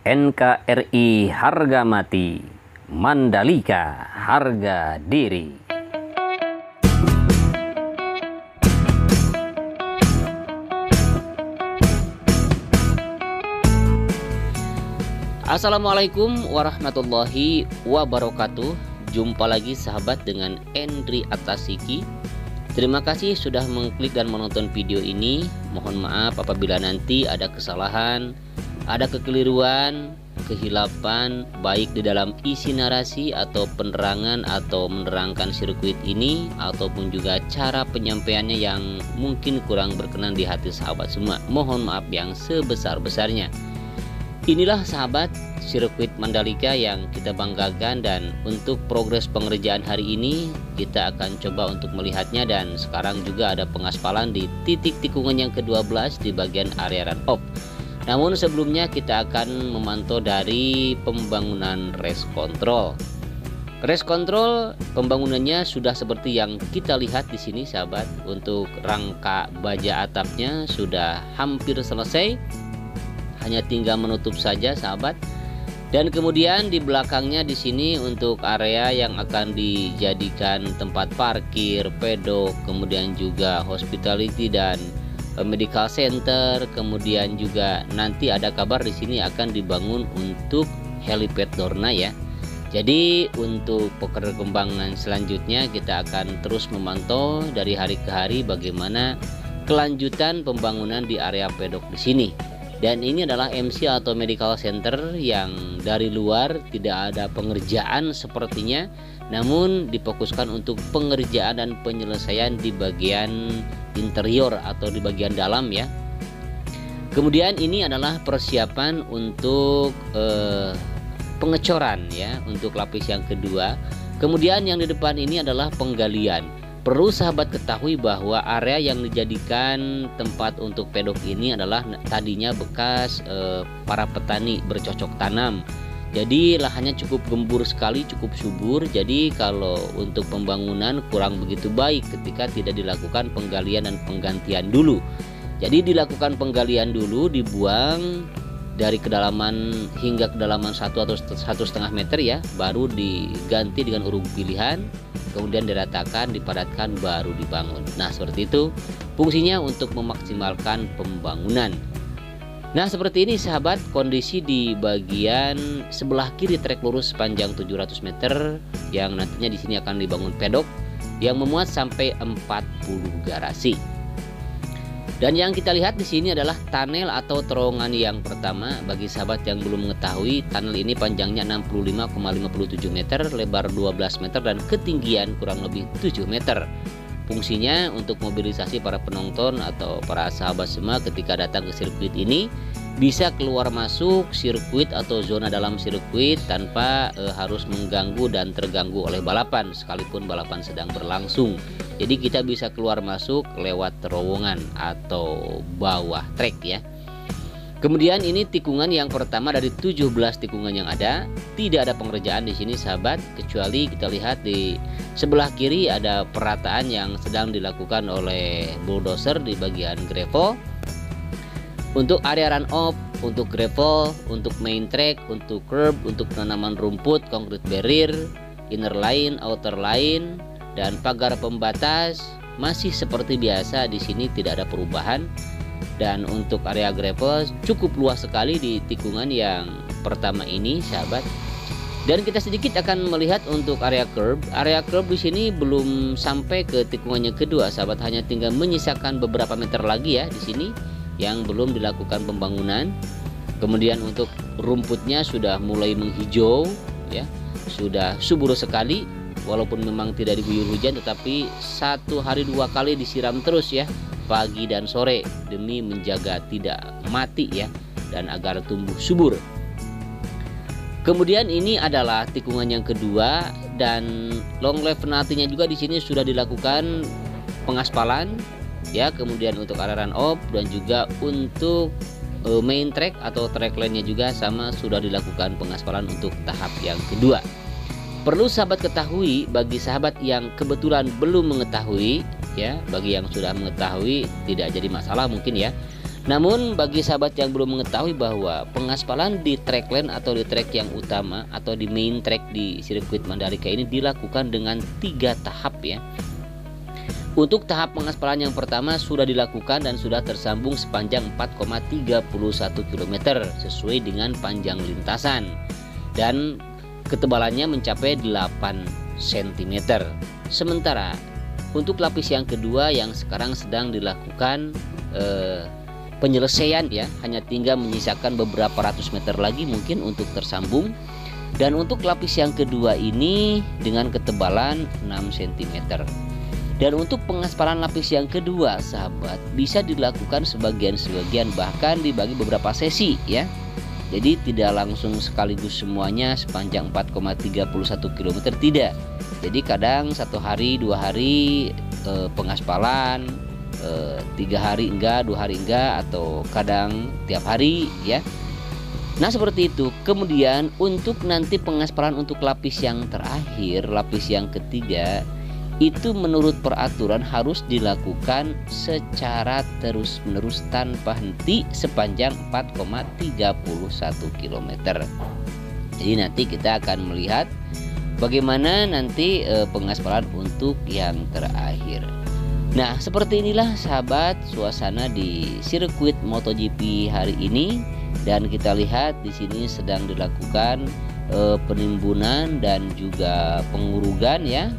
NKRI harga mati, Mandalika harga diri. Assalamualaikum warahmatullahi wabarakatuh. Jumpa lagi sahabat dengan Endri Atasiki. Terima kasih sudah mengklik dan menonton video ini. Mohon maaf apabila nanti ada kesalahan, ada kekeliruan, kehilapan baik di dalam isi narasi atau penerangan atau menerangkan sirkuit ini, ataupun juga cara penyampaiannya yang mungkin kurang berkenan di hati sahabat semua. Mohon maaf yang sebesar-besarnya. Inilah sahabat sirkuit Mandalika yang kita banggakan, dan untuk progres pengerjaan hari ini kita akan coba untuk melihatnya. Dan sekarang juga ada pengaspalan di titik tikungan yang ke-12 di bagian area run off. Namun sebelumnya kita akan memantau dari pembangunan race control. Race control pembangunannya sudah seperti yang kita lihat di sini sahabat. Untuk rangka baja atapnya sudah hampir selesai, hanya tinggal menutup saja sahabat. Dan kemudian di belakangnya di sini untuk area yang akan dijadikan tempat parkir, pedok, kemudian juga hospitality dan medical center, kemudian juga nanti ada kabar di sini akan dibangun untuk helipad Dorna ya. Jadi untuk perkembangan selanjutnya kita akan terus memantau dari hari ke hari bagaimana kelanjutan pembangunan di area pedok di sini. Dan ini adalah MC atau medical center yang dari luar tidak ada pengerjaan sepertinya, namun difokuskan untuk pengerjaan dan penyelesaian di bagian interior atau di bagian dalam ya. Kemudian ini adalah persiapan untuk pengecoran ya, untuk lapis yang kedua. Kemudian yang di depan ini adalah penggalian. Perlu sahabat ketahui bahwa area yang dijadikan tempat untuk pedok ini adalah tadinya bekas para petani bercocok tanam. Jadi lahannya cukup gembur sekali, cukup subur. Jadi kalau untuk pembangunan kurang begitu baik ketika tidak dilakukan penggalian dan penggantian dulu. Jadi dilakukan penggalian dulu, dibuang dari kedalaman hingga kedalaman 1 atau 1,5 meter ya, baru diganti dengan uruk pilihan, kemudian diratakan, dipadatkan, baru dibangun. Nah seperti itu fungsinya untuk memaksimalkan pembangunan. Nah seperti ini sahabat kondisi di bagian sebelah kiri trek lurus sepanjang 700 meter yang nantinya di sini akan dibangun pedok yang memuat sampai 40 garasi. Dan yang kita lihat di sini adalah tunnel atau terowongan yang pertama. Bagi sahabat yang belum mengetahui, tunnel ini panjangnya 65,57 meter, lebar 12 meter dan ketinggian kurang lebih 7 meter. Fungsinya untuk mobilisasi para penonton atau para sahabat semua ketika datang ke sirkuit ini bisa keluar masuk sirkuit atau zona dalam sirkuit tanpa harus mengganggu dan terganggu oleh balapan sekalipun balapan sedang berlangsung. Jadi kita bisa keluar masuk lewat terowongan atau bawah trek ya. Kemudian ini tikungan yang pertama dari 17 tikungan yang ada. Tidak ada pengerjaan di sini sahabat, kecuali kita lihat di sebelah kiri ada perataan yang sedang dilakukan oleh bulldozer di bagian gravel. Untuk area run off, untuk gravel, untuk main track, untuk curb, untuk penanaman rumput, concrete barrier, inner line, outer line, dan pagar pembatas masih seperti biasa di sini, tidak ada perubahan. Dan untuk area gravel cukup luas sekali di tikungan yang pertama ini sahabat. Dan kita sedikit akan melihat untuk area curb. Area curb di sini belum sampai ke tikungan yang kedua sahabat, hanya tinggal menyisakan beberapa meter lagi ya di sini yang belum dilakukan pembangunan. Kemudian untuk rumputnya sudah mulai menghijau ya, sudah subur sekali. Walaupun memang tidak diguyur hujan, tetapi 1 hari 2 kali disiram terus ya, pagi dan sore, demi menjaga tidak mati ya, dan agar tumbuh subur. Kemudian ini adalah tikungan yang kedua, dan long lap penaltinya juga di sini sudah dilakukan pengaspalan ya. Kemudian untuk area run off dan juga untuk main track atau track lainnya juga sama sudah dilakukan pengaspalan untuk tahap yang kedua. Perlu sahabat ketahui, bagi sahabat yang kebetulan belum mengetahui ya, bagi yang sudah mengetahui tidak jadi masalah mungkin ya. Namun bagi sahabat yang belum mengetahui bahwa pengaspalan di track lane atau di track yang utama atau di main track di sirkuit Mandalika ini dilakukan dengan 3 tahap ya. Untuk tahap pengaspalan yang pertama sudah dilakukan dan sudah tersambung sepanjang 4,31 km sesuai dengan panjang lintasan dan ketebalannya mencapai 8 cm. Sementara untuk lapis yang kedua yang sekarang sedang dilakukan penyelesaian ya, hanya tinggal menyisakan beberapa ratus meter lagi mungkin untuk tersambung. Dan untuk lapis yang kedua ini dengan ketebalan 6 cm. Dan untuk pengaspalan lapis yang kedua sahabat bisa dilakukan sebagian-sebagian, bahkan dibagi beberapa sesi ya. Jadi tidak langsung sekaligus semuanya sepanjang 4,31 km, tidak. Jadi kadang 1 hari 2 hari pengaspalan, 3 hari enggak, 2 hari enggak, atau kadang tiap hari ya. Nah seperti itu. Kemudian untuk nanti pengaspalan untuk lapis yang terakhir, lapis yang ketiga, itu menurut peraturan harus dilakukan secara terus-menerus tanpa henti sepanjang 4,31 km. Jadi nanti kita akan melihat bagaimana nanti pengaspalan untuk yang terakhir. Nah, seperti inilah sahabat suasana di sirkuit MotoGP hari ini, dan kita lihat di sini sedang dilakukan penimbunan dan juga pengurugan ya.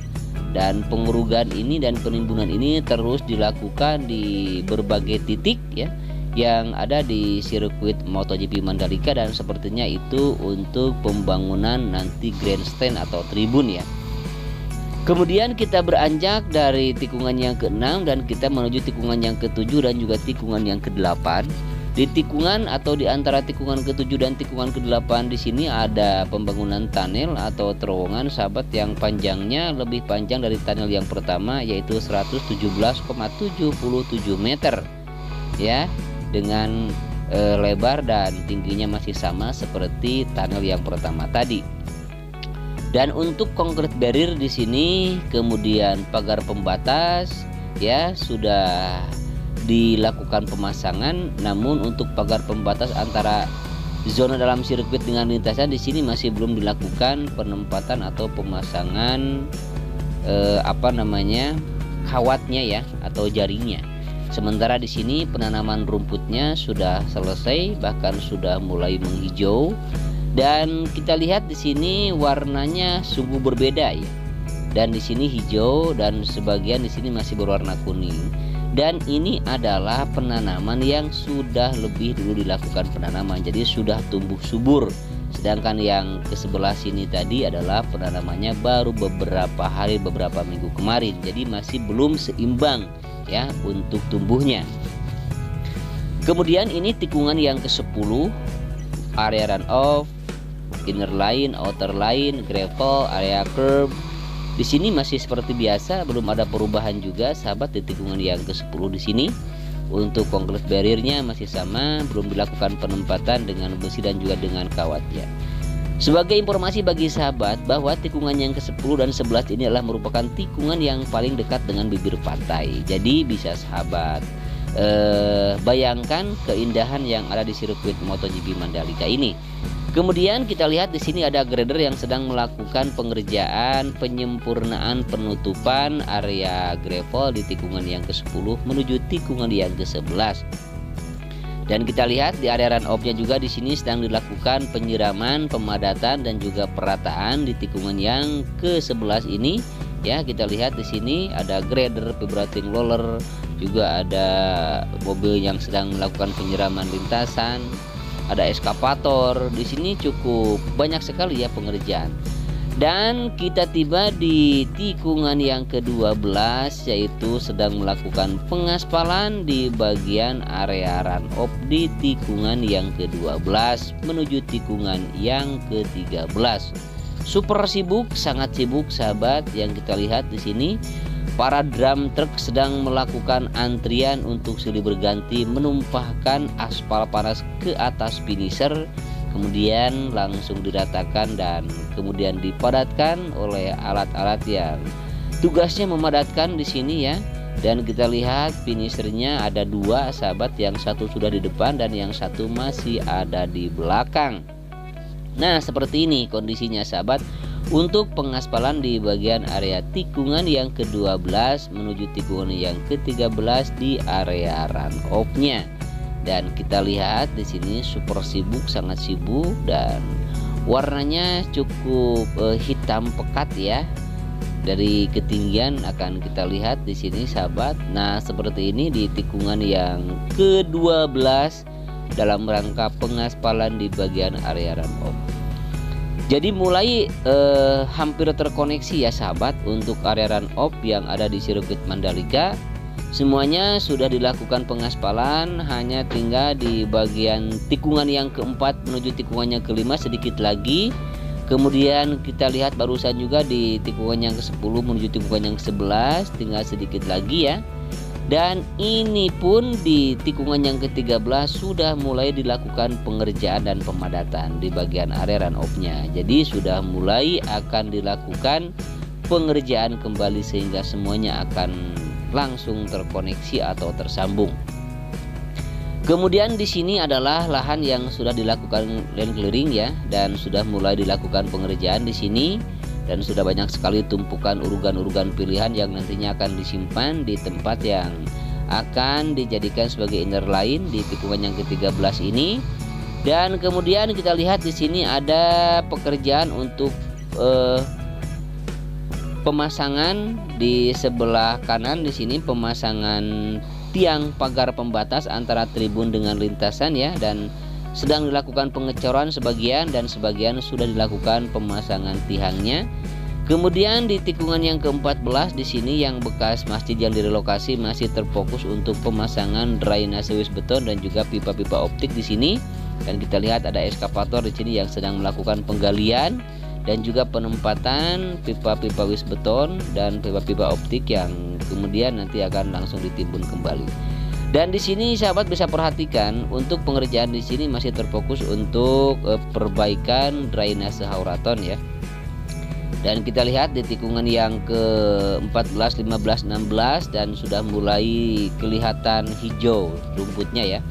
Dan pengurugan ini dan penimbunan ini terus dilakukan di berbagai titik ya yang ada di sirkuit MotoGP Mandalika, dan sepertinya itu untuk pembangunan nanti grandstand atau tribun ya. Kemudian kita beranjak dari tikungan yang ke-6 dan kita menuju tikungan yang ke-7 dan juga tikungan yang ke-8. Di tikungan atau di antara tikungan ke-7 dan tikungan ke-8 di sini ada pembangunan tunnel atau terowongan sahabat yang panjangnya lebih panjang dari tunnel yang pertama, yaitu 117,77 meter ya, dengan lebar dan tingginya masih sama seperti tunnel yang pertama tadi. Dan untuk concrete barrier di sini, kemudian pagar pembatas ya sudah dilakukan pemasangan, namun untuk pagar pembatas antara zona dalam sirkuit dengan lintasan di sini masih belum dilakukan penempatan atau pemasangan kawatnya ya atau jaringnya. Sementara di sini penanaman rumputnya sudah selesai, bahkan sudah mulai menghijau, dan kita lihat di sini warnanya sungguh berbeda ya. Dan di sini hijau dan sebagian di sini masih berwarna kuning. Dan ini adalah penanaman yang sudah lebih dulu dilakukan penanaman, jadi sudah tumbuh subur. Sedangkan yang ke sebelah sini tadi adalah penanamannya baru beberapa hari, beberapa minggu kemarin, jadi masih belum seimbang ya untuk tumbuhnya. Kemudian ini tikungan yang ke-10, area run off, inner line, outer line, gravel, area curb. Di sini masih seperti biasa, belum ada perubahan juga sahabat di tikungan yang ke-10 di sini. Untuk concrete barriernya masih sama, belum dilakukan penempatan dengan besi dan juga dengan kawatnya. Sebagai informasi bagi sahabat bahwa tikungan yang ke-10 dan 11 ini adalah merupakan tikungan yang paling dekat dengan bibir pantai. Jadi bisa sahabat bayangkan keindahan yang ada di sirkuit MotoGP Mandalika ini. Kemudian kita lihat di sini ada grader yang sedang melakukan pengerjaan penyempurnaan penutupan area gravel di tikungan yang ke-10 menuju tikungan yang ke-11. Dan kita lihat di area run off-nya juga di sini sedang dilakukan penyiraman, pemadatan dan juga perataan di tikungan yang ke-11 ini. Ya, kita lihat di sini ada grader, vibrating roller, juga ada mobil yang sedang melakukan penyiraman lintasan. Ada eskavator, di sini cukup banyak sekali ya pengerjaan. Dan kita tiba di tikungan yang ke-12, yaitu sedang melakukan pengaspalan di bagian area run off di tikungan yang ke-12 menuju tikungan yang ke-13. Super sibuk, sangat sibuk sahabat. Yang kita lihat di sini para drum truk sedang melakukan antrian untuk silih berganti menumpahkan aspal panas ke atas finisher kemudian langsung diratakan dan kemudian dipadatkan oleh alat-alat yang tugasnya memadatkan di sini ya. Dan kita lihat finishernya ada dua sahabat, yang satu sudah di depan dan yang satu masih ada di belakang. Nah seperti ini kondisinya sahabat untuk pengaspalan di bagian area tikungan yang ke-12 menuju tikungan yang ke-13 di area run-off-nya. Dan kita lihat di sini super sibuk, sangat sibuk, dan warnanya cukup hitam pekat ya. Dari ketinggian akan kita lihat di sini sahabat. Nah seperti ini di tikungan yang ke-12 dalam rangka pengaspalan di bagian area run-off. Jadi mulai hampir terkoneksi ya sahabat untuk area run-off yang ada di sirkuit Mandalika. Semuanya sudah dilakukan pengaspalan, hanya tinggal di bagian tikungan yang keempat menuju tikungan yang kelima sedikit lagi. Kemudian kita lihat barusan juga di tikungan yang ke-10 menuju tikungan yang ke-11 tinggal sedikit lagi ya. Dan ini pun di tikungan yang ke-13 sudah mulai dilakukan pengerjaan dan pemadatan di bagian area run-off-nya. Jadi sudah mulai akan dilakukan pengerjaan kembali sehingga semuanya akan langsung terkoneksi atau tersambung. Kemudian di sini adalah lahan yang sudah dilakukan land clearing ya, dan sudah mulai dilakukan pengerjaan di sini, dan sudah banyak sekali tumpukan urugan-urugan pilihan yang nantinya akan disimpan di tempat yang akan dijadikan sebagai inner line di tikungan yang ke-13 ini. Dan kemudian kita lihat di sini ada pekerjaan untuk pemasangan di sebelah kanan. Di sini pemasangan tiang pagar pembatas antara tribun dengan lintasan ya, dan sedang dilakukan pengecoran sebagian dan sebagian sudah dilakukan pemasangan tiangnya. Kemudian di tikungan yang ke-14 di sini yang bekas masjid yang direlokasi masih terfokus untuk pemasangan drainase wis beton dan juga pipa-pipa optik di sini. Dan kita lihat ada eskavator di sini yang sedang melakukan penggalian dan juga penempatan pipa-pipa wis beton dan pipa-pipa optik yang kemudian nanti akan langsung ditimbun kembali. Dan di sini sahabat bisa perhatikan untuk pengerjaan di sini masih terfokus untuk perbaikan drainase hauraton ya. Dan kita lihat di tikungan yang ke-14, 15, 16 dan sudah mulai kelihatan hijau rumputnya ya.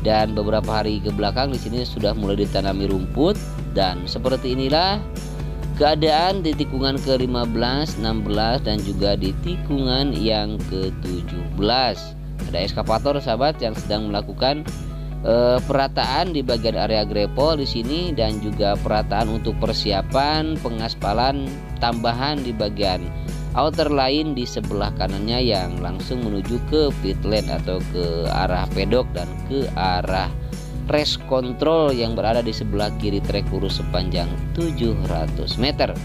Dan beberapa hari ke belakang di sini sudah mulai ditanami rumput, dan seperti inilah keadaan di tikungan ke-15, 16 dan juga di tikungan yang ke-17. Ada eskavator sahabat yang sedang melakukan perataan di bagian area grepol di sini, dan juga perataan untuk persiapan pengaspalan tambahan di bagian outer line di sebelah kanannya yang langsung menuju ke pit lane atau ke arah pedok dan ke arah race control yang berada di sebelah kiri trek lurus sepanjang 700 meter.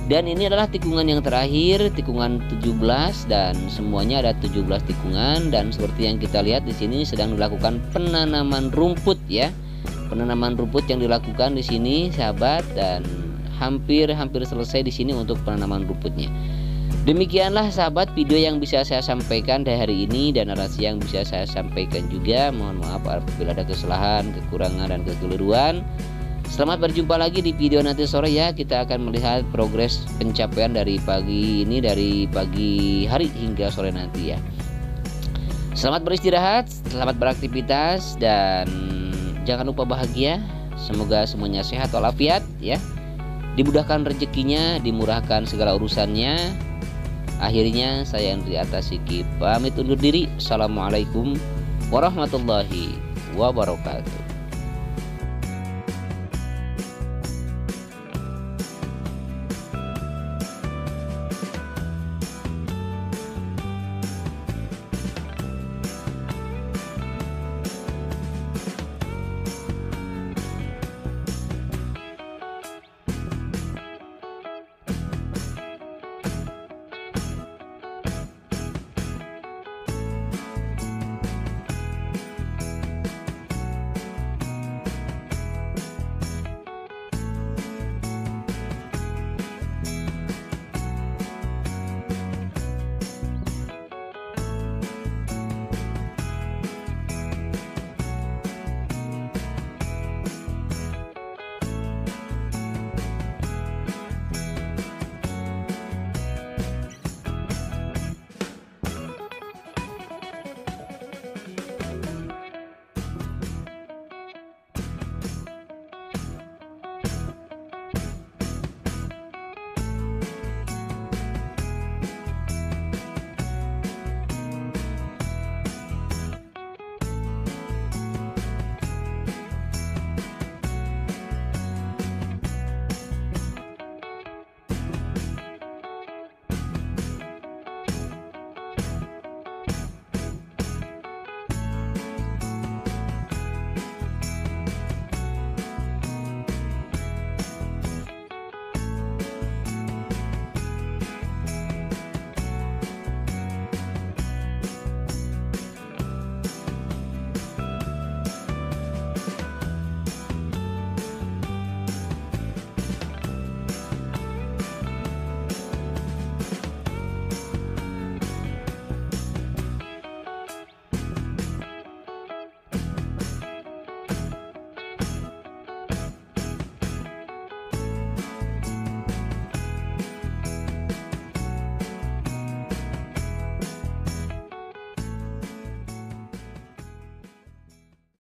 Dan ini adalah tikungan yang terakhir, tikungan 17, dan semuanya ada 17 tikungan. Dan seperti yang kita lihat di sini sedang dilakukan penanaman rumput ya. Penanaman rumput yang dilakukan di sini sahabat, dan hampir selesai di sini untuk penanaman rumputnya. Demikianlah sahabat video yang bisa saya sampaikan dari hari ini dan narasi yang bisa saya sampaikan juga. Mohon maaf apabila ada kesalahan, kekurangan dan kekeliruan. Selamat berjumpa lagi di video nanti sore ya. Kita akan melihat progres pencapaian dari pagi ini, dari pagi hari hingga sore nanti ya. Selamat beristirahat, selamat beraktivitas, dan jangan lupa bahagia. Semoga semuanya sehat walafiat ya. Dimudahkan rezekinya, dimurahkan segala urusannya. Akhirnya saya Andri Atasiki pamit undur diri. Assalamualaikum warahmatullahi wabarakatuh.